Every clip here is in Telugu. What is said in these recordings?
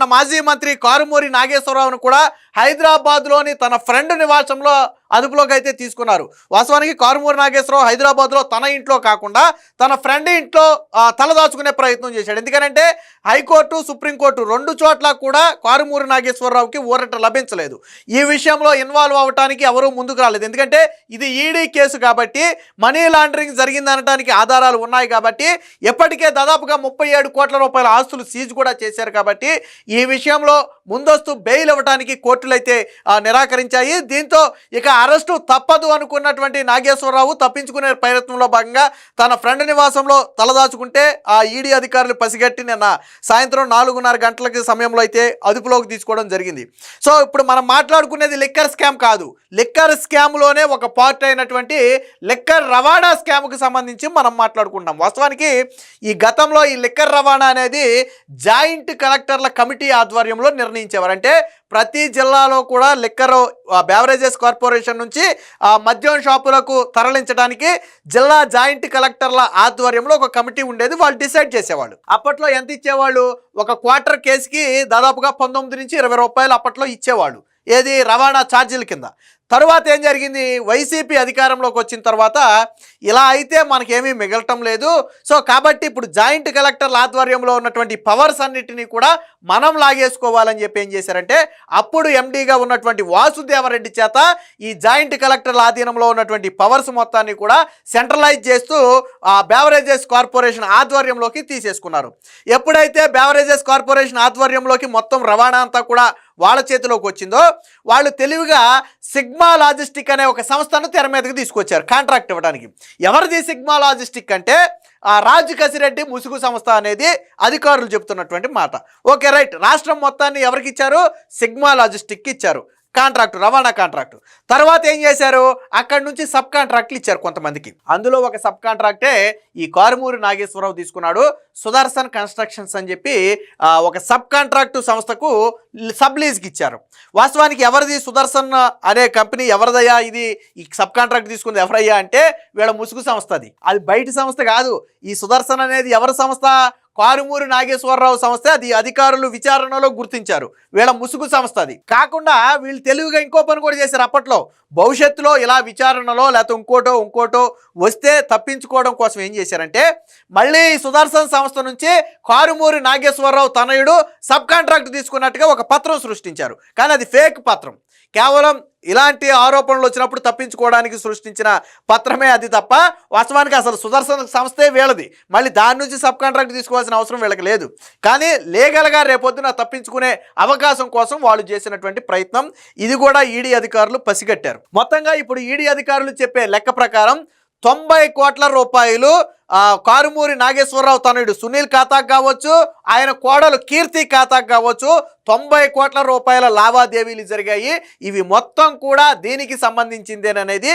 నిన్న మాజీ మంత్రి కారుమూరి నాగేశ్వరరావును కూడా హైదరాబాద్లోని తన ఫ్రెండ్ నివాసంలో అదుపులోకి అయితే తీసుకున్నారు. వాస్తవానికి కారుమూరి నాగేశ్వరరావు హైదరాబాద్లో తన ఇంట్లో కాకుండా తన ఫ్రెండ్ ఇంట్లో తలదాచుకునే ప్రయత్నం చేశాడు. ఎందుకంటే హైకోర్టు, సుప్రీంకోర్టు రెండు చోట్ల కూడా కారుమూరి నాగేశ్వరరావుకి ఊరట లభించలేదు. ఈ విషయంలో ఇన్వాల్వ్ అవ్వడానికి ఎవరూ ముందుకు రాలేదు. ఎందుకంటే ఇది ఈడీ కేసు కాబట్టి, మనీ లాండరింగ్ జరిగిందనడానికి ఆధారాలు ఉన్నాయి కాబట్టి, ఎప్పటికే దాదాపుగా 37 కోట్ల రూపాయల ఆస్తులు సీజ్ కూడా చేశారు కాబట్టి ఈ విషయంలో ముందస్తు బెయిల్ ఇవ్వడానికి కోర్టులు అయితే నిరాకరించాయి. దీంతో ఇక అరెస్టు తప్పదు అనుకున్నటువంటి నాగేశ్వరరావు తప్పించుకునే ప్రయత్నంలో భాగంగా తన ఫ్రెండ్ నివాసంలో తలదాచుకుంటే ఆ ఈడీ అధికారులు పసిగట్టి నిన్న సాయంత్రం 4:30 గంటలకి సమయంలో అయితే అదుపులోకి తీసుకోవడం జరిగింది. సో ఇప్పుడు మనం మాట్లాడుకునేది లిక్కర్ స్కామ్ కాదు, లిక్కర్ స్కామ్లోనే ఒక పార్ట్ అయినటువంటి లిక్కర్ రవాణా స్కామ్కి సంబంధించి మనం మాట్లాడుకుంటాం. వాస్తవానికి ఈ గతంలో ఈ లిక్కర్ రవాణా అనేది జాయింట్ కలెక్టర్ల కమిటీ ఆధ్వర్యంలో నిర్ణయించేవారు. అంటే ప్రతి జిల్లాలో కూడా లిక్కర్ బెవరేజెస్ కార్పొరేషన్ నుంచి మద్యం షాపులకు తరలించడానికి జిల్లా జాయింట్ కలెక్టర్ల ఆధ్వర్యంలో ఒక కమిటీ ఉండేది. వాళ్ళు డిసైడ్ చేసేవాళ్ళు. అప్పట్లో ఎంత ఇచ్చేవాళ్ళు? ఒక క్వార్టర్ కేసుకి దాదాపుగా 19 నుంచి 20 రూపాయలు అప్పట్లో ఇచ్చేవాళ్ళు. ఏది? రవాణా ఛార్జీల కింద. తరువాత ఏం జరిగింది? వైసీపీ అధికారంలోకి వచ్చిన తర్వాత ఇలా అయితే మనకేమీ మిగలటం లేదు. సో కాబట్టి ఇప్పుడు జాయింట్ కలెక్టర్ల ఆధ్వర్యంలో ఉన్నటువంటి పవర్స్ అన్నిటినీ కూడా మనం లాగేసుకోవాలని చెప్పి ఏం చేశారంటే, అప్పుడు ఎండీగా ఉన్నటువంటి వాసుదేవరెడ్డి చేత ఈ జాయింట్ కలెక్టర్ల ఆధీనంలో ఉన్నటువంటి పవర్స్ మొత్తాన్ని కూడా సెంట్రలైజ్ చేస్తూ బెవరేజెస్ కార్పొరేషన్ ఆధ్వర్యంలోకి తీసేసుకున్నారు. ఎప్పుడైతే బెవరేజెస్ కార్పొరేషన్ ఆధ్వర్యంలోకి మొత్తం రవాణా అంతా కూడా వాళ్ళ చేతిలోకి వచ్చిందో, వాళ్ళు తెలివిగా సిగ్మా లాజిస్టిక్ అనే ఒక సంస్థను తెర మీదకి తీసుకొచ్చారు కాంట్రాక్ట్ ఇవ్వడానికి. ఎవరిది సిగ్మా లాజిస్టిక్ అంటే రాజు కసిరెడ్డి ముసుగు సంస్థ అనేది అధికారులు చెప్తున్నటువంటి మాట. Okay right. రాష్ట్రం మొత్తాన్ని ఎవరికి ఇచ్చారు? సిగ్మా లాజిస్టిక్కి ఇచ్చారు కాంట్రాక్టు, రవాణా కాంట్రాక్టు. తర్వాత ఏం చేశారు? అక్కడి నుంచి సబ్ కాంట్రాక్ట్లు ఇచ్చారు కొంతమందికి. అందులో ఒక సబ్ కాంట్రాక్టే ఈ కారుమూరి నాగేశ్వరరావు తీసుకున్నాడు. సుదర్శన్ కన్స్ట్రక్షన్స్ అని చెప్పి ఒక సబ్ కాంట్రాక్టు సంస్థకు సబ్ లీజ్కి ఇచ్చారు. వాస్తవానికి ఎవరిది సుదర్శన్ అనే కంపెనీ? ఎవరిదయ్యా ఇది? ఈ సబ్ కాంట్రాక్ట్ తీసుకుంది ఎవరయ్యా అంటే వీళ్ళ ముసుగు సంస్థ. అది బయట సంస్థ కాదు. ఈ సుదర్శన్ అనేది ఎవరి సంస్థ? కారుమూరి నాగేశ్వరరావు సంస్థ. అది అధికారులు విచారణలో గుర్తించారు. వీళ్ళ ముసుగు సంస్థ. అది కాకుండా వీళ్ళు తెలివిగా ఇంకో పని కూడా చేశారు. అప్పట్లో భవిష్యత్తులో ఇలా విచారణలో లేకపోతే ఇంకోటో వస్తే తప్పించుకోవడం కోసం ఏం చేశారంటే, మళ్ళీ సుదర్శన్ సంస్థ నుంచి కారుమూరి నాగేశ్వరరావు తనయుడు సబ్ కాంట్రాక్ట్ తీసుకున్నట్టుగా ఒక పత్రం సృష్టించారు. కానీ అది ఫేక్ పత్రం. కేవలం ఇలాంటి ఆరోపణలు వచ్చినప్పుడు తప్పించుకోవడానికి సృష్టించిన పత్రమే అది తప్ప వాస్తవానికి అసలు సుదర్శన సంస్థే వీళ్ళది. మళ్ళీ దాని నుంచి సబ్ కాంట్రాక్ట్ తీసుకోవాల్సిన అవసరం వీళ్ళకి లేదు. కానీ లీగల్గా రేపొద్దున తప్పించుకునే అవకాశం కోసం వాళ్ళు చేసినటువంటి ప్రయత్నం ఇది కూడా ఈడీ అధికారులు పసిగట్టారు. మొత్తంగా ఇప్పుడు ఈడీ అధికారులు చెప్పే లెక్క ప్రకారం 90 కోట్ల రూపాయలు కారుమూరి నాగేశ్వరరావు తనయుడు సునీల్ ఖాతాకు కావచ్చు, ఆయన కోడలు కీర్తి ఖాతాకు కావచ్చు 90 కోట్ల రూపాయల లావాదేవీలు జరిగాయి. ఇవి మొత్తం కూడా దీనికి సంబంధించిందేననేది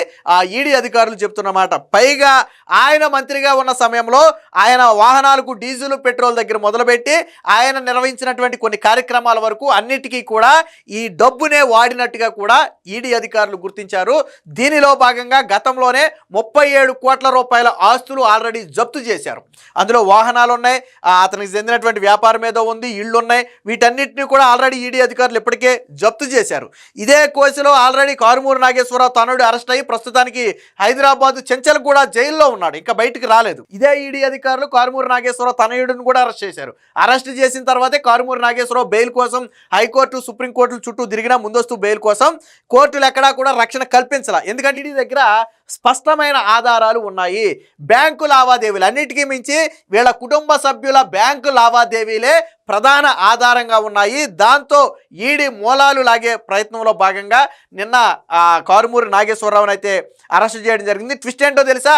ఈడీ అధికారులు చెప్తున్నమాట. పైగా ఆయన మంత్రిగా ఉన్న సమయంలో ఆయన వాహనాలకు డీజిల్, పెట్రోల్ దగ్గర మొదలుపెట్టి ఆయన నిర్వహించినటువంటి కొన్ని కార్యక్రమాల వరకు అన్నిటికీ కూడా ఈ డబ్బునే వాడినట్టుగా కూడా ఈడీ అధికారులు గుర్తించారు. దీనిలో భాగంగా గతంలోనే 37 కోట్ల రూపాయల ఆస్తులు ఆల్రెడీ జప్తు చేశారు. అందులో వాహనాలు ఉన్నాయి, అతనికి చెందినటువంటి వ్యాపారం ఏదో ఉంది, ఇళ్ళు ఉన్నాయి. వీటన్నిటిని కూడా ఆల్రెడీ ఈడీ అధికారులు ఇప్పటికే జప్తు చేశారు. ఇదే కేసులో ఆల్రెడీ కారుమూరి నాగేశ్వరరావు తనయుడు అరెస్ట్ అయ్యి ప్రస్తుతానికి హైదరాబాద్ చెంచల్గూడ జైల్లో ఉన్నాడు. ఇంకా బయటకు రాలేదు. ఇదే ఈడీ అధికారులు కారుమూరి నాగేశ్వరరావు తనయుడిని కూడా అరెస్ట్ చేశారు. అరెస్ట్ చేసిన తర్వాతే కారుమూరి నాగేశ్వరరావు బెయిల్ కోసం హైకోర్టు, సుప్రీంకోర్టుల చుట్టూ తిరిగిన ముందస్తు బెయిల్ కోసం కోర్టులు ఎక్కడా కూడా రక్షణ కల్పించాల. ఎందుకంటే ఈడీ దగ్గర స్పష్టమైన ఆధారాలు ఉన్నాయి. బ్యాంకు లావాదేవీలు అన్నిటికీ మించి వీళ్ళ కుటుంబ సభ్యుల బ్యాంకు లావాదేవీలే ప్రధాన ఆధారంగా ఉన్నాయి. దాంతో ఈడీ మూలాలు లాగే ప్రయత్నంలో భాగంగా నిన్న కారుమూరి నాగేశ్వరరావుని అయితే అరెస్ట్ చేయడం జరిగింది. ట్విస్ట్ ఏంటో తెలుసా?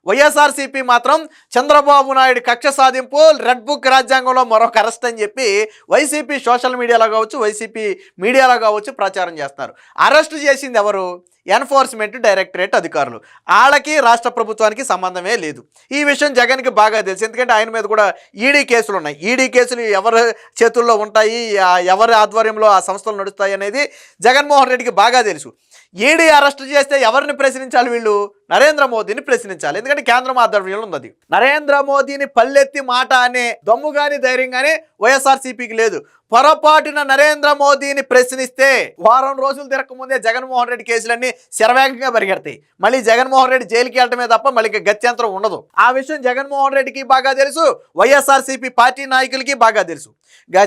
వైఎస్ఆర్సీపీ మాత్రం చంద్రబాబు నాయుడు కక్ష సాధింపు, రెడ్ బుక్ రాజ్యాంగంలో మరొక అరెస్ట్ అని చెప్పి వైసీపీ సోషల్ మీడియాలో కావచ్చు, వైసీపీ మీడియాలో కావచ్చు ప్రచారం చేస్తున్నారు. అరెస్ట్ చేసింది ఎవరు? ఎన్ఫోర్స్మెంట్ డైరెక్టరేట్ అధికారులు. వాళ్ళకి రాష్ట్ర ప్రభుత్వానికి సంబంధమే లేదు. ఈ విషయం జగన్కి బాగా తెలుసు. ఎందుకంటే ఆయన మీద కూడా ఈడీ కేసులు ఉన్నాయి. ఈడీ కేసులు ఎవరి చేతుల్లో ఉంటాయి, ఎవరి ఆధ్వర్యంలో ఆ సంస్థలు నడుస్తాయి అనేది జగన్మోహన్ రెడ్డికి బాగా తెలుసు. ఈడీ అరెస్ట్ చేస్తే ఎవరిని ప్రశ్నించాలి? వీళ్ళు నరేంద్ర మోదీని ప్రశ్నించాలి. ఎందుకంటే కేంద్రం ఆధ్వర్యంలో ఉంది. నరేంద్ర మోదీని పల్లెత్తి మాట అనే దమ్ము కానీ ధైర్యం కానీ వైఎస్ఆర్సీపీకి లేదు. పొరపాటున నరేంద్ర మోదీని ప్రశ్నిస్తే వారం రోజులు తిరగకముందే జగన్మోహన్ రెడ్డి కేసులన్నీ శరవేగంగా పరిగెడతాయి. మళ్ళీ జగన్మోహన్ రెడ్డి జైలుకి వెళ్ళటమే తప్ప మళ్ళీ గత్యంతరం ఉండదు. ఆ విషయం జగన్మోహన్ రెడ్డికి బాగా తెలుసు, వైఎస్ఆర్సీపీ పార్టీ నాయకులకి బాగా తెలుసు.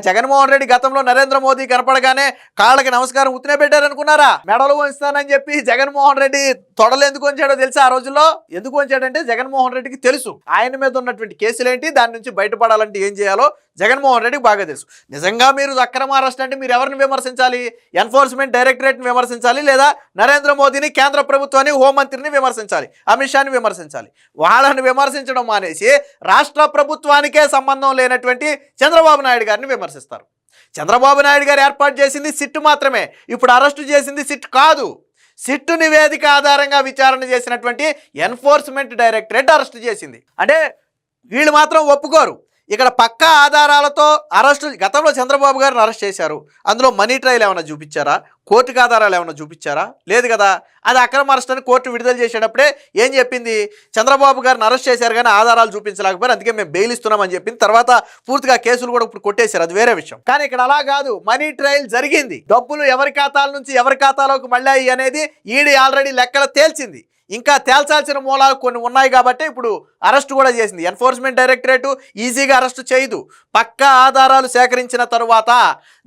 జగన్మోహన్ రెడ్డి గతంలో నరేంద్ర మోదీ కనపడగానే కాళ్ళకి నమస్కారం ఉత్తినే పెట్టారనుకున్నారా? మెడలు వంచుతానని చెప్పి జగన్మోహన్ రెడ్డి తొడలు ఎందుకు వంచాడో తెలుసా? ఆ రోజుల్లో ఎందుకు వంచాడంటే జగన్మోహన్ రెడ్డికి తెలుసు ఆయన మీద ఉన్నటువంటి కేసులేంటి, దాని నుంచి బయటపడాలంటే ఏం చేయాలో జగన్మోహన్ రెడ్డికి బాగా తెలుసు. నిజంగా మీరు అక్రమ అరెస్ట్ అంటే మీరు ఎవరిని విమర్శించాలి? ఎన్ఫోర్స్మెంట్ డైరెక్టరేట్ని విమర్శించాలి, లేదా నరేంద్ర మోదీని, కేంద్ర ప్రభుత్వాన్ని, హోంమంత్రిని విమర్శించాలి, అమిత్ షాని విమర్శించాలి. వాళ్ళని విమర్శించడం మానేసి రాష్ట్ర ప్రభుత్వానికే సంబంధం లేనటువంటి చంద్రబాబు నాయుడు గారిని విమర్శిస్తారు. చంద్రబాబు నాయుడు గారు ఏర్పాటు చేసింది సిట్ మాత్రమే, ఇప్పుడు అరెస్టు చేసింది సిట్ కాదు. సిట్టు నివేదిక ఆధారంగా విచారణ చేసినటువంటి ఎన్ఫోర్స్మెంట్ డైరెక్టరేట్ అరెస్ట్ చేసింది. అంటే వీళ్ళు మాత్రం ఒప్పుకోరు. ఇక్కడ పక్కా ఆధారాలతో అరెస్టు, గతంలో చంద్రబాబు గారిని అరెస్ట్ చేశారు, అందులో మనీ ట్రయల్ ఏమైనా చూపించారా? కోర్టుకు ఆధారాలు ఏమైనా చూపించారా? లేదు కదా. అది అక్రమ అరెస్ట్ అని కోర్టు విడుదల చేసేటప్పుడే ఏం చెప్పింది? చంద్రబాబు గారిని అరెస్ట్ చేశారు కానీ ఆధారాలు చూపించలేకపోయారు, అందుకే మేము బెయిల్ ఇస్తున్నామని చెప్పింది. తర్వాత పూర్తిగా కేసులు కూడా ఇప్పుడు కొట్టేశారు, అది వేరే విషయం. కానీ ఇక్కడ అలా కాదు, మనీ ట్రయల్ జరిగింది. డబ్బులు ఎవరి ఖాతాల నుంచి ఎవరి ఖాతాలోకి మళ్ళీ అనేది ఈడీ ఆల్రెడీ లెక్కలు తేల్చింది. ఇంకా తేల్చాల్సిన మూలాలు కొన్ని ఉన్నాయి కాబట్టి ఇప్పుడు అరెస్ట్ కూడా చేసింది. ఎన్ఫోర్స్మెంట్ డైరెక్టరేట్ ఈజీగా అరెస్ట్ చేయదు. పక్కా ఆధారాలు సేకరించిన తరువాత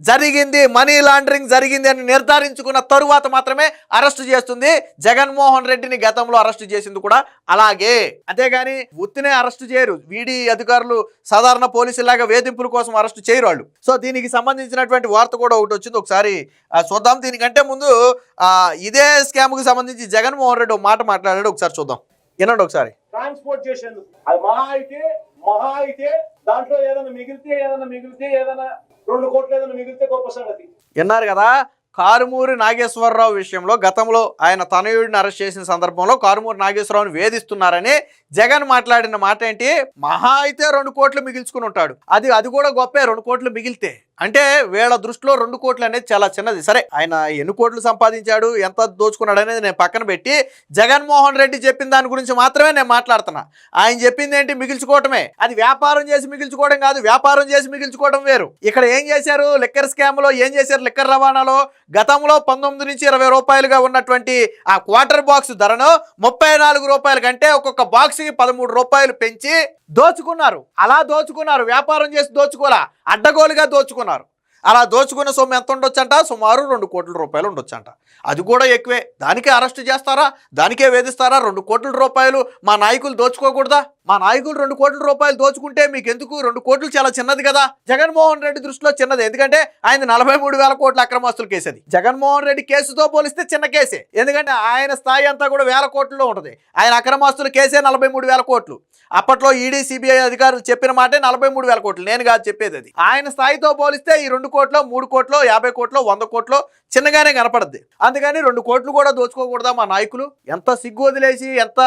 జరిగింది, మనీ లాండరింగ్ జరిగింది అని నిర్ధారించుకున్న తరువాత మాత్రమే అరెస్ట్ చేస్తుంది. జగన్మోహన్ రెడ్డిని గతంలో అరెస్ట్ చేసింది కూడా అలాగే. అంతేగాని ఉత్తినే అరెస్ట్ చేయరు. ఈడీ అధికారులు సాధారణ పోలీసులాగా వేధింపుల కోసం అరెస్ట్ చేయరు వాళ్ళు. సో దీనికి సంబంధించినటువంటి వార్త కూడా ఒకటి వచ్చింది, ఒకసారి చూద్దాం. దీనికంటే ముందు ఇదే స్కామ్కి సంబంధించి జగన్మోహన్ రెడ్డి ఒక మాట మాట్లాడాడు, ఒకసారి చూద్దాం. వినండి ఒకసారి. ట్రాన్స్పోర్ట్ చేసేందుకు అది మహా అయితే దాంట్లో ఏదైనా మిగిలితే ఏదైనా 2 కోట్లు ఏదైనా మిగిలితే గొప్ప సంగతి. విన్నారు కదా. కారుమూరి నాగేశ్వరరావు విషయంలో గతంలో ఆయన తనయుడిని అరెస్ట్ చేసిన సందర్భంలో కారుమూరి నాగేశ్వరరావుని వేధిస్తున్నారని జగన్ మాట్లాడిన మాట ఏంటి? మహా అయితే 2 కోట్లు మిగిల్చుకుని ఉంటాడు. అది కూడా గొప్పే, 2 కోట్లు మిగిలితే. అంటే వీళ్ళ దృష్టిలో 2 కోట్లు అనేది చాలా చిన్నది. సరే, ఆయన ఎన్ని కోట్లు సంపాదించాడు, ఎంత దోచుకున్నాడు అనేది నేను పక్కన పెట్టి జగన్మోహన్ రెడ్డి చెప్పిన దాని గురించి మాత్రమే నేను మాట్లాడుతున్నా. ఆయన చెప్పింది ఏంటి? మిగిల్చుకోవటమే. అది వ్యాపారం చేసి మిగిల్చుకోవడం కాదు, వ్యాపారం చేసి మిగిల్చుకోవడం వేరు. ఇక్కడ ఏం చేశారు? లిక్కర్ స్కామ్ లో ఏం చేశారు? లిక్కర్ రవాణాలో గతంలో 19 నుంచి 20 రూపాయలుగా ఉన్నటువంటి ఆ క్వార్టర్ బాక్స్ ధరను 34 రూపాయల కంటే ఒక్కొక్క బాక్స్ కి 13 రూపాయలు పెంచి దోచుకున్నారు. అలా దోచుకున్నారు, వ్యాపారం చేసి దోచుకోరా, అడ్డగోలుగా దోచుకున్నారు. అలా దోచుకున్న సొమ్ము ఎంత ఉండొచ్చంట? సుమారు 2 కోట్ల రూపాయలు ఉండొచ్చంట. అది కూడా ఎక్కువే. దానికే అరెస్ట్ చేస్తారా? దానికే వేధిస్తారా? 2 కోట్ల రూపాయలు మా నాయకులు దోచుకోకూడదా? మా నాయకులు 2 కోట్ల రూపాయలు దోచుకుంటే మీకు ఎందుకు? 2 కోట్లు చాలా చిన్నది కదా. జగన్మోహన్ రెడ్డి దృష్టిలో చిన్నది, ఎందుకంటే ఆయన 43,000 కోట్ల అక్రమాస్తుల కేసు. అది జగన్మోహన్ రెడ్డి కేసుతో పోలిస్తే చిన్న కేసే, ఎందుకంటే ఆయన స్థాయి అంతా కూడా 1000 కోట్లలో ఉంటుంది. ఆయన అక్రమాస్తుల కేసే 43,000 కోట్లు. అప్పట్లో ఈడీ సిబిఐ అధికారులు చెప్పిన మాటే 43,000 కోట్లు, నేను కాదు చెప్పేది. అది ఆయన స్థాయితో పోలిస్తే ఈ 2 కోట్లు, 3 కోట్లు, 50 కోట్లు, 100 కోట్లు చిన్నగానే కనపడద్ది. అందుకని 2 కోట్లు కూడా దోచుకోకూడదా మా నాయకులు? ఎంత సిగ్గు వదిలేసి, ఎంత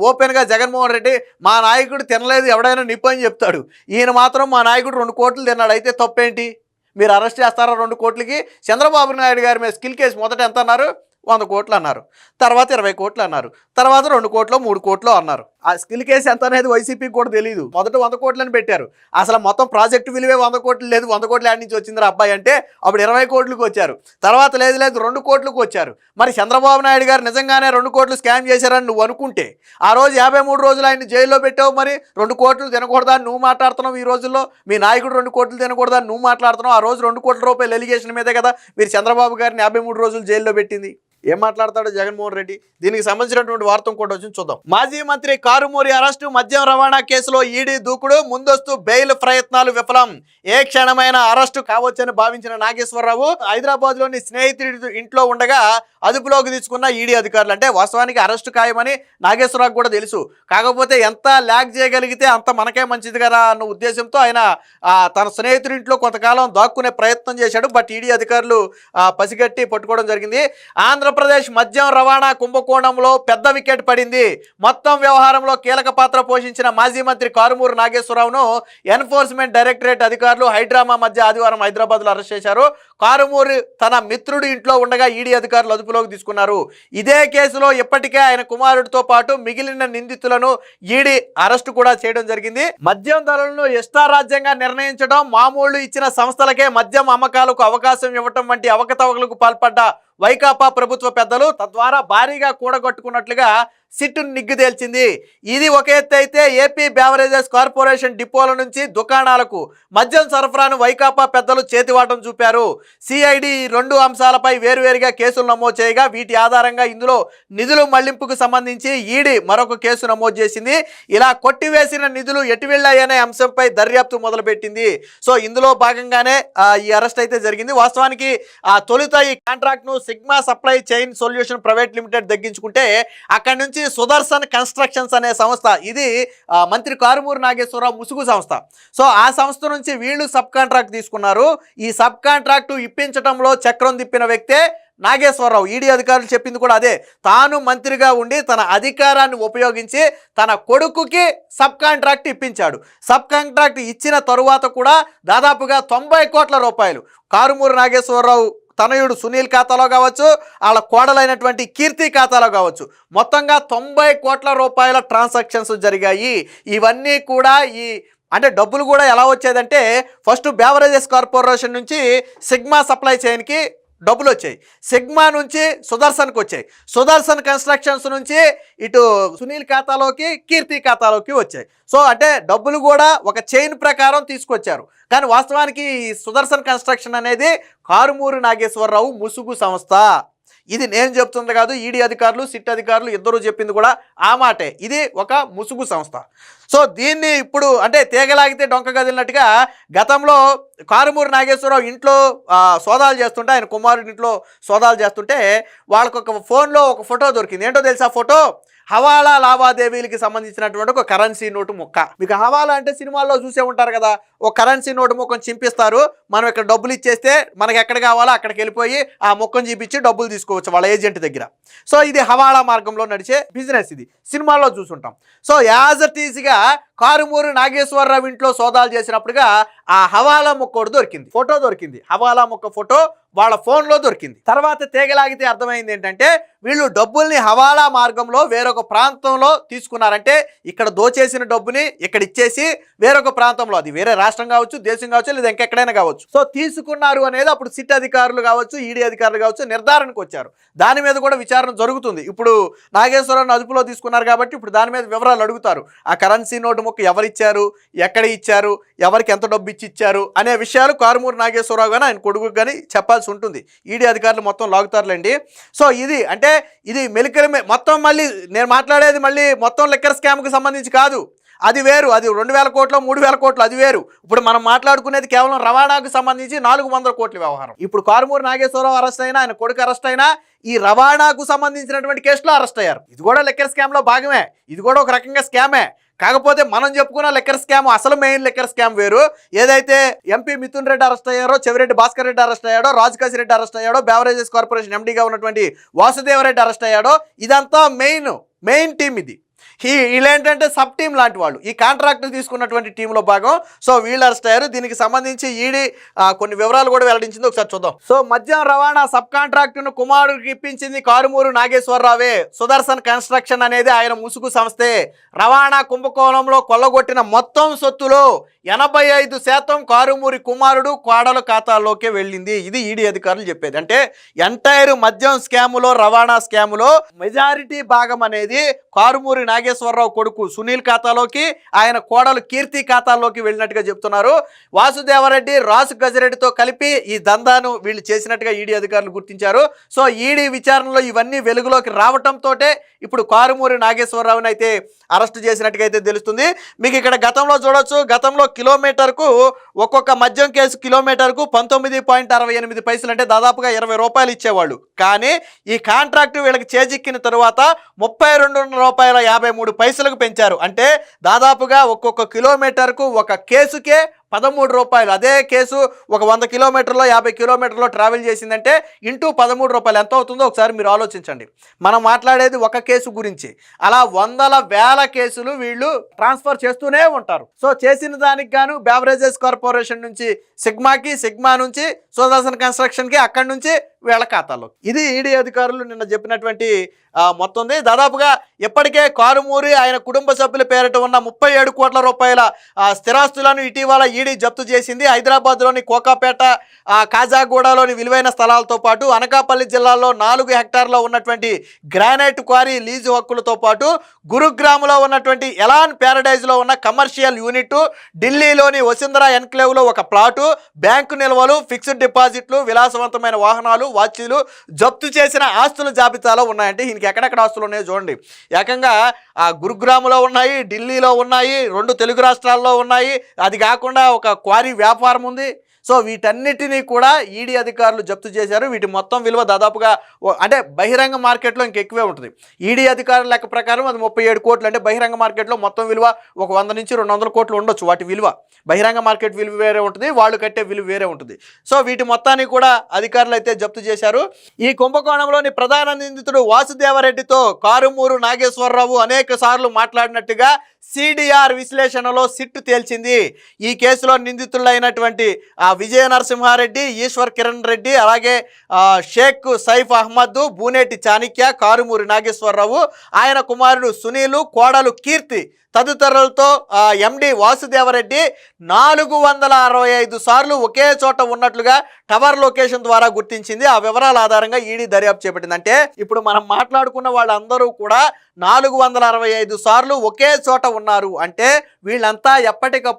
ఓపెన్గా జగన్మోహన్ రెడ్డి మా నాయకుడు తినలేదు ఎవడైనా నిప్పు అని చెప్తాడు. ఈయన మాత్రం మా నాయకుడు 2 కోట్లు తిన్నాడు, అయితే తప్పేంటి? మీరు అరెస్ట్ చేస్తారా 2 కోట్లకి? చంద్రబాబు నాయుడు గారి మీద స్కిల్ కేసు మొదట ఎంత అన్నారు? 100 కోట్లు అన్నారు, తర్వాత 20 కోట్లు అన్నారు, తర్వాత 2 కోట్లు 3 కోట్లు అన్నారు. ఆ స్కిల్ కేసు ఎంత అనేది వైసీపీకి కూడా తెలియదు. మొదట 100 కోట్లని పెట్టారు. అసలు మొత్తం ప్రాజెక్టు విలువే 100 కోట్లు లేదు. 100 కోట్లు యాడ్ నుంచి వచ్చిందిరా అబ్బాయి అంటే అప్పుడు 20 కోట్లకు వచ్చారు. తర్వాత లేదు 2 కోట్లకు వచ్చారు. మరి చంద్రబాబు నాయుడు గారు నిజంగానే 2 కోట్లు స్కామ్ చేశారని నువ్వు అనుకుంటే ఆ రోజు 53 రోజులు ఆయన జైల్లో పెట్టావు. మరి 2 కోట్లు తినకూడదా నువ్వు మాట్లాడుతున్నావు? ఈ రోజుల్లో మీ నాయకుడు 2 కోట్లు తినకూడదా నువ్వు మాట్లాడుతున్నావు? ఆ రోజు 2 కోట్ల రూపాయల ఎలిగేషన్ మీదే కదా మీరు చంద్రబాబు గారిని 53 రోజులు జైల్లో పెట్టింది. ఏం మాట్లాడతాడు జగన్మోహన్ రెడ్డి? దీనికి సంబంధించినటువంటి వార్త కూడా వచ్చి చూద్దాం. మాజీ మంత్రి కారుమూరి అరెస్టు, మద్యం రవాణా కేసులో ఈడీ దూకుడు, ముందస్తు బెయిల్ ప్రయత్నాలు విఫలం. ఏ క్షణమైన అరెస్టు కావచ్చని భావించిన నాగేశ్వరరావు హైదరాబాద్ లోని స్నేహితుడి ఇంట్లో ఉండగా అదుపులోకి తీసుకున్న ఈడీ అధికారులు. అంటే వాస్తవానికి అరెస్టు ఖాయమని నాగేశ్వరరావు కూడా తెలుసు. కాకపోతే ఎంత ల్యాగ్ చేయగలిగితే అంత మనకే మంచిది కదా అన్న ఉద్దేశంతో ఆయన తన స్నేహితుడి ఇంట్లో కొంతకాలం దాక్కునే ప్రయత్నం చేశాడు. బట్ ఈడీ అధికారులు పసిగట్టి పట్టుకోవడం జరిగింది. ఆంధ్ర ఆంధ్రప్రదేశ్ మద్యం రవాణా కుంభకోణంలో పెద్ద వికెట్ పడింది. మొత్తం వ్యవహారంలో కీలక పాత్ర పోషించిన మాజీ మంత్రి కారుమూరు నాగేశ్వరరావును ఎన్ఫోర్స్మెంట్ డైరెక్టరేట్ అధికారులు హైడ్రామా మధ్య ఆదివారం హైదరాబాద్లో అరెస్ట్ చేశారు. కారుమూరు తన మిత్రుడి ఇంట్లో ఉండగా ఈడీ అధికారులు అదుపులోకి తీసుకున్నారు. ఇదే కేసులో ఇప్పటికే ఆయన కుమారుడితో పాటు మిగిలిన నిందితులను ఈడీ అరెస్టు కూడా చేయడం జరిగింది. మద్యం ధరలను ఇష్టారాజ్యంగా నిర్ణయించడం, మామూలు ఇచ్చిన సంస్థలకే మద్యం అమ్మకాలకు అవకాశం ఇవ్వటం వంటి అవకతవకలకు పాల్పడ్డ వైకాపా ప్రభుత్వ పెద్దలు తద్వారా భారీగా కూడగట్టుకున్నట్లుగా సిట్టు నిగ్గు తేల్చింది. ఇది ఒక ఎత్తు అయితే ఏపీ బెవరేజెస్ కార్పొరేషన్ డిపోల నుంచి దుకాణాలకు మద్యం సరఫరాను వైకాపా పెద్దలు చేతివాటం చూపారు. సిఐడి రెండు అంశాలపై వేరువేరుగా కేసులు నమోదు చేయగా వీటి ఆధారంగా ఇందులో నిధులు మళ్లింపుకు సంబంధించి ఈడీ మరొక కేసు నమోదు చేసింది. ఇలా కొట్టివేసిన నిధులు ఎటు వెళ్ళాయనే అంశంపై దర్యాప్తు మొదలుపెట్టింది. సో ఇందులో భాగంగానే ఈ అరెస్ట్ అయితే జరిగింది. వాస్తవానికి తొలుత ఈ కాంట్రాక్ట్ ను Sigma supply chain solution private limited దగ్గించుకుంటే అక్కడి నుంచి సుదర్శన్ కన్స్ట్రక్షన్స్ అనే సంస్థ, ఇది మంత్రి కారుమూరు నాగేశ్వరరావు ముసుగు సంస్థ. సో ఆ సంస్థ నుంచి వీళ్ళు సబ్ కాంట్రాక్ట్ తీసుకున్నారు. ఈ సబ్ కాంట్రాక్టు ఇప్పించడంలో చక్రం తిప్పిన వ్యక్తే నాగేశ్వరరావు. ఈడీ అధికారులు చెప్పింది కూడా అదే. తాను మంత్రిగా ఉండి తన అధికారాన్ని ఉపయోగించి తన కొడుకుకి సబ్ కాంట్రాక్ట్ ఇప్పించాడు. సబ్ కాంట్రాక్ట్ ఇచ్చిన తరువాత కూడా దాదాపుగా 90 కోట్ల రూపాయలు కారుమూరు నాగేశ్వరరావు తనయుడు సునీల్ ఖాతాలో కావచ్చు, వాళ్ళ కోడలైనటువంటి కీర్తి ఖాతాలో కావచ్చు, మొత్తంగా 90 కోట్ల రూపాయల ట్రాన్సాక్షన్స్ జరిగాయి. ఇవన్నీ కూడా అంటే డబ్బులు కూడా ఎలా వచ్చేదంటే ఫస్ట్ బెవరేజెస్ కార్పొరేషన్ నుంచి సిగ్మా సప్లై చైన్కి డబ్బులు వచ్చాయి, సిగ్మా నుంచి సుదర్శన్కి వచ్చాయి, సుదర్శన్ కన్స్ట్రక్షన్స్ నుంచి ఇటు సునీల్ ఖాతాలోకి కీర్తి ఖాతాలోకి వచ్చాయి. సో అంటే డబ్బులు కూడా ఒక చైన్ ప్రకారం తీసుకొచ్చారు. కానీ వాస్తవానికి సుదర్శన్ కన్స్ట్రక్షన్ అనేది కారుమూరు నాగేశ్వరరావు ముసుగు సంస్థ. ఇది నేను చెప్తుంది కాదు, ఈడీ అధికారులు సిట్ అధికారులు ఇద్దరు చెప్పింది కూడా ఆ మాటే. ఇది ఒక ముసుగు సంస్థ. సో దీన్ని ఇప్పుడు అంటే తీగలాగితే డొంక కదిలినట్టుగా గతంలో కారుమూరు నాగేశ్వరరావు ఇంట్లో సోదాలు చేస్తుంటే, ఆయన కుమారుడి ఇంట్లో సోదాలు చేస్తుంటే వాళ్ళకు ఒక ఫోన్లో ఒక ఫోటో దొరికింది. ఏంటో తెలుసా ఫోటో? హవాలా లావాదేవీలకి సంబంధించినటువంటి ఒక కరెన్సీ నోటు ముక్క. మీకు హవాలా అంటే సినిమాల్లో చూసే ఉంటారు కదా, ఒక కరెన్సీ నోటు ముక్కను చింపిస్తారు, మనం ఇక్కడ డబ్బులు ఇచ్చేస్తే మనకి ఎక్కడ కావాలో అక్కడికి వెళ్ళిపోయి ఆ ముక్కను చూపించి డబ్బులు తీసుకోవచ్చు వాళ్ళ ఏజెంట్ దగ్గర. సో ఇది హవాలా మార్గంలో నడిచే బిజినెస్, ఇది సినిమాల్లో చూసుంటాం. సో యాజ్ ఇట్ ఈజ్గా కారుమూరు నాగేశ్వరరావు ఇంట్లో సోదాలు చేసినప్పుడుగా ఆ హవాలా ముక్క దొరికింది, ఫోటో దొరికింది. హవాలా ముక్క ఫోటో వాళ్ళ ఫోన్లో దొరికింది. తర్వాత తీగలాగితే అర్థమైంది ఏంటంటే వీళ్ళు డబ్బుల్ని హవాలా మార్గంలో వేరొక ప్రాంతంలో తీసుకున్నారంటే ఇక్కడ దోచేసిన డబ్బుని ఇక్కడ ఇచ్చేసి వేరొక ప్రాంతంలో, అది వేరే రాష్ట్రం కావచ్చు, దేశం కావచ్చు, లేదా ఇంకెక్కడైనా కావచ్చు, సో తీసుకున్నారు అనేది అప్పుడు సిట్ అధికారులు కావచ్చు, ఈడీ అధికారులు కావచ్చు నిర్ధారణకు వచ్చారు. దాని మీద కూడా విచారణ జరుగుతుంది. ఇప్పుడు నాగేశ్వరరావుని అదుపులో తీసుకున్నారు కాబట్టి ఇప్పుడు దాని మీద వివరాలు అడుగుతారు. ఆ కరెన్సీ నోటు ముక్క ఎవరిచ్చారు, ఎక్కడ ఇచ్చారు, ఎవరికి ఎంత డబ్బు ఇచ్చారు అనే విషయాలు కారుమూరు నాగేశ్వరరావు కానీ ఆయన కొడుకు కానీ చెప్పాల్సి ఉంటుంది. ఈడీ అధికారులు మొత్తం లాగుతారులేండి. సో ఇది అంటే ఇది మెలికల మొత్తం, మళ్ళీ నేను మాట్లాడేది మళ్ళీ మొత్తం లిక్కర్ స్కామ్కి సంబంధించి కాదు, అది వేరు. అది 2000 కోట్లు 3000 కోట్లు అది వేరు. ఇప్పుడు మనం మాట్లాడుకునేది కేవలం రవాణాకు సంబంధించి 400 కోట్ల వ్యవహారం. ఇప్పుడు కారుమూరు నాగేశ్వరరావు అరెస్ట్ అయినా, ఆయన కొడుకు అరెస్ట్ అయినా ఈ రవాణాకు సంబంధించినటువంటి కేసులో అరెస్ట్ అయ్యారు. ఇది కూడా లిక్కర్ స్కామ్లో భాగమే, ఇది కూడా ఒక రకంగా స్కామే. కాకపోతే మనం చెప్పుకున్న లిక్కర్ స్కామ్, అసలు మెయిన్ లిక్కర్ స్కామ్ వేరు. ఏదైతే ఎంపీ మిథున్ రెడ్డి అరెస్ట్ అయ్యారో, చెవిరెడ్డి భాస్కర్ రెడ్డి అరెస్ట్ అయ్యాడో, రాజకాశి రెడ్డి అరెస్ట్ అయ్యాడో, బెవరేజెస్ కార్పొరేషన్ ఎండీగా ఉన్నటువంటి వాసుదేవరెడ్డి అరెస్ట్ అయ్యాడో, ఇదంతా మెయిన్ టీం. ఇది వీళ్ళేంటంటే సబ్ టీం లాంటి వాళ్ళు, ఈ కాంట్రాక్ట్ తీసుకున్నటువంటి టీంలో భాగం. సో వీళ్ళు అరెస్ట్ అయ్యారు. దీనికి సంబంధించి ఈడీ కొన్ని వివరాలు కూడా వెల్లడించింది, ఒకసారి చూద్దాం. సో మద్యం రవాణా సబ్ కాంట్రాక్టును కుమారుడికి ఇప్పించింది కారుమూరు నాగేశ్వరరావే. సుదర్శన్ కన్స్ట్రక్షన్ అనేది ఆయన ముసుగు సంస్థే. రవాణా కుంభకోణంలో కొల్లగొట్టిన మొత్తం సొత్తులో 85% కారుమూరి కుమారుడు కోడల ఖాతాల్లోకే వెళ్ళింది. ఇది ఈడీ అధికారులు చెప్పేది. అంటే ఎంటైర్ మద్యం స్కాములో, రవాణా స్కాములో మెజారిటీ భాగం అనేది కారుమూరి నాగేశ్వరరావు కొడుకు సునీల్ ఖాతాలోకి, ఆయన కోడలు కీర్తి ఖాతాల్లోకి వెళ్ళినట్టుగా చెప్తున్నారు. వాసుదేవరెడ్డి, రాసు గజరెడ్డితో కలిపి ఈ దందాను వీళ్ళు చేసినట్టుగా ఈడీ అధికారులు గుర్తించారు. సో ఈడీ విచారణలో ఇవన్నీ వెలుగులోకి రావటంతో ఇప్పుడు కారుమూరి నాగేశ్వరరావుని అయితే అరెస్టు చేసినట్టుగా అయితే తెలుస్తుంది. మీకు ఇక్కడ గతంలో చూడొచ్చు, గతంలో కిలోమీటర్కు ఒక్కొక్క మద్యం కేసు కిలోమీటర్కు 19.68 పైసలు, అంటే దాదాపుగా 20 రూపాయలు ఇచ్చేవాళ్ళు. కానీ ఈ కాంట్రాక్టు వీళ్ళకి చేజిక్కిన తరువాత 32.53 రూపాయలకు పెంచారు. అంటే దాదాపుగా ఒక్కొక్క కిలోమీటర్కు ఒక కేసుకే రూపాయలు. అదే కేసు ఒక 100 కిలోమీటర్లో 50 కిలోమీటర్లో ట్రావెల్ చేసిందంటే ఇంటూ 13 రూపాయలు ఎంత అవుతుందో ఒకసారి మీరు ఆలోచించండి. మనం మాట్లాడేది ఒక కేసు గురించి, అలా వందల వేల కేసులు వీళ్ళు ట్రాన్స్ఫర్ చేస్తూనే ఉంటారు. సో చేసిన దానికి గాను బెవరేజెస్ కార్పొరేషన్ నుంచి సిగ్మాకి, సిగ్మా నుంచి సుదర్శన్ కన్స్ట్రక్షన్కి, అక్కడి నుంచి వీళ్ళ ఖాతాలో. ఇది ఈడీ అధికారులు నిన్న చెప్పినటువంటి మొత్తం. దాదాపుగా ఇప్పటికే కారుమూరి ఆయన కుటుంబ సభ్యుల పేరిట ఉన్న 37 కోట్ల రూపాయల స్థిరాస్తులను ఇటీవల ఈడీ జప్తు చేసింది. హైదరాబాద్లోని కోకాపేట, కాజాగూడలోని విలువైన స్థలాలతో పాటు అనకాపల్లి జిల్లాలో 4 హెక్టార్లో ఉన్నటువంటి గ్రానైట్ క్వారీ లీజు హక్కులతో పాటు గురుగ్రామ్లో ఉన్నటువంటి ఎలాన్ ప్యారడైజ్లో ఉన్న కమర్షియల్ యూనిట్, ఢిల్లీలోని వసుంధరా ఎన్క్లేవ్లో ఒక ప్లాటు, బ్యాంకు నిల్వలు, ఫిక్స్డ్ డిపాజిట్లు, విలాసవంతమైన వాహనాలు, వాచీలు జప్తు చేసిన ఆస్తుల జాబితాలో ఉన్నాయంటే ఈయనకి ఎక్కడెక్కడ ఆస్తులు ఉన్నాయో చూడండి. ఏకంగా గురుగ్రామ్లో ఉన్నాయి, ఢిల్లీలో ఉన్నాయి, 2 తెలుగు రాష్ట్రాల్లో ఉన్నాయి. అది కాకుండా ఒక క్వారీ వ్యాపారం ఉంది. సో వీటన్నిటినీ కూడా ఈడీ అధికారులు జప్తు చేశారు. వీటి మొత్తం విలువ దాదాపుగా అంటే బహిరంగ మార్కెట్లో ఇంకెక్కువే ఉంటుంది. ఈడీ అధికారుల లెక్క ప్రకారం అది 37 కోట్లు. అంటే బహిరంగ మార్కెట్లో మొత్తం విలువ ఒక 100 నుంచి 200 కోట్లు ఉండొచ్చు. వాటి విలువ బహిరంగ మార్కెట్ విలువ వేరే ఉంటుంది, వాళ్ళు కట్టే విలువ వేరే ఉంటుంది. సో వీటి మొత్తాన్ని కూడా అధికారులు అయితే జప్తు చేశారు. ఈ కుంభకోణంలోని ప్రధాన నిందితుడు వాసుదేవరెడ్డితో కారుమూరు నాగేశ్వరరావు అనేక సార్లు మాట్లాడినట్టుగా సిడిఆర్ విశ్లేషణలో సిట్టు తేల్చింది. ఈ కేసులో నిందితులైనటువంటి విజయ నరసింహారెడ్డి, ఈశ్వర్ కిరణ్ రెడ్డి, అలాగే షేక్ సైఫ్ అహ్మద్, బూనేటి చాణిక్య, కారుమూరి నాగేశ్వరరావు, ఆయన కుమారుడు సునీలు, కోడలు కీర్తి తదితరులతో ఎండి వాసుదేవరెడ్డి 465 సార్లు ఒకే చోట ఉన్నట్లుగా టవర్ లొకేషన్ ద్వారా గుర్తించింది. ఆ వివరాల ఆధారంగా ఈడీ దర్యాప్తు చేపట్టింది. అంటే ఇప్పుడు మనం మాట్లాడుకున్న వాళ్ళందరూ కూడా 465 సార్లు ఒకే చోట ఉన్నారు. అంటే వీళ్ళంతా ఎప్పటికప్పుడు